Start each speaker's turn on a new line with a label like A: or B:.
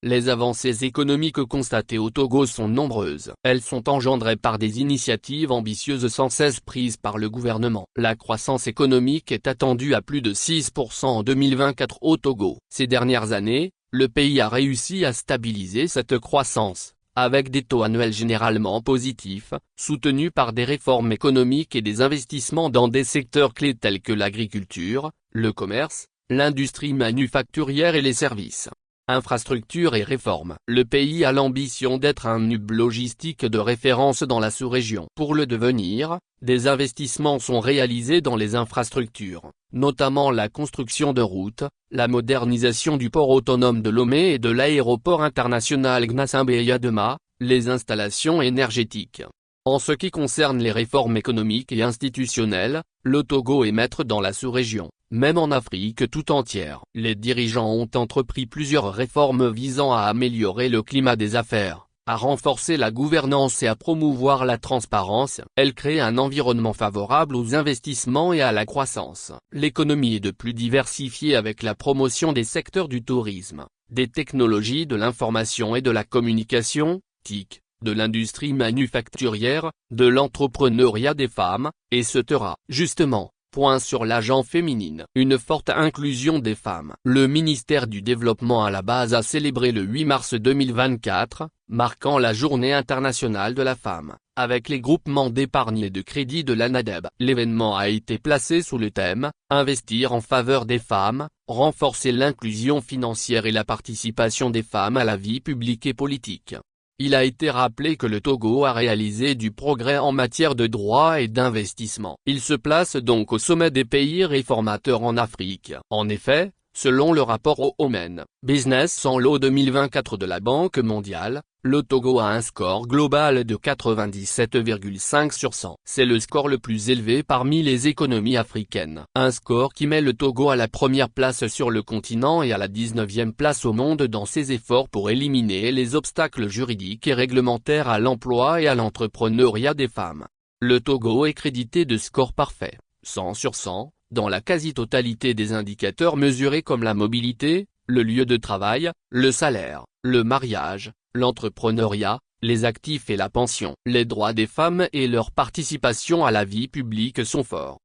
A: Les avancées économiques constatées au Togo sont nombreuses. Elles sont engendrées par des initiatives ambitieuses sans cesse prises par le gouvernement. La croissance économique est attendue à plus de 6% en 2024 au Togo. Ces dernières années, le pays a réussi à stabiliser cette croissance, avec des taux annuels généralement positifs, soutenus par des réformes économiques et des investissements dans des secteurs clés tels que l'agriculture, le commerce, l'industrie manufacturière et les services. Infrastructure et réformes. Le pays a l'ambition d'être un hub logistique de référence dans la sous-région. Pour le devenir, des investissements sont réalisés dans les infrastructures, notamment la construction de routes, la modernisation du port autonome de Lomé et de l'aéroport international Gnassingbé-Yadema, les installations énergétiques. En ce qui concerne les réformes économiques et institutionnelles, le Togo est maître dans la sous-région. Même en Afrique tout entière, les dirigeants ont entrepris plusieurs réformes visant à améliorer le climat des affaires, à renforcer la gouvernance et à promouvoir la transparence. Elles créent un environnement favorable aux investissements et à la croissance. L'économie est de plus diversifiée avec la promotion des secteurs du tourisme, des technologies de l'information et de la communication, TIC, de l'industrie manufacturière, de l'entrepreneuriat des femmes, etc. Justement, point sur l'agent féminine. Une forte inclusion des femmes. Le ministère du Développement à la base a célébré le 8 mars 2024, marquant la Journée internationale de la femme, avec les groupements d'épargne et de crédit de l'ANADEB. L'événement a été placé sous le thème « Investir en faveur des femmes, renforcer l'inclusion financière et la participation des femmes à la vie publique et politique ». Il a été rappelé que le Togo a réalisé du progrès en matière de droit et d'investissement. Il se place donc au sommet des pays réformateurs en Afrique. En effet, selon le rapport au Women Business en Law 2024 de la Banque mondiale, le Togo a un score global de 97,5 sur 100. C'est le score le plus élevé parmi les économies africaines. Un score qui met le Togo à la première place sur le continent et à la 19e place au monde dans ses efforts pour éliminer les obstacles juridiques et réglementaires à l'emploi et à l'entrepreneuriat des femmes. Le Togo est crédité de scores parfaits, 100 sur 100, dans la quasi-totalité des indicateurs mesurés comme la mobilité, le lieu de travail, le salaire, le mariage, l'entrepreneuriat, les actifs et la pension. Les droits des femmes et leur participation à la vie publique sont forts.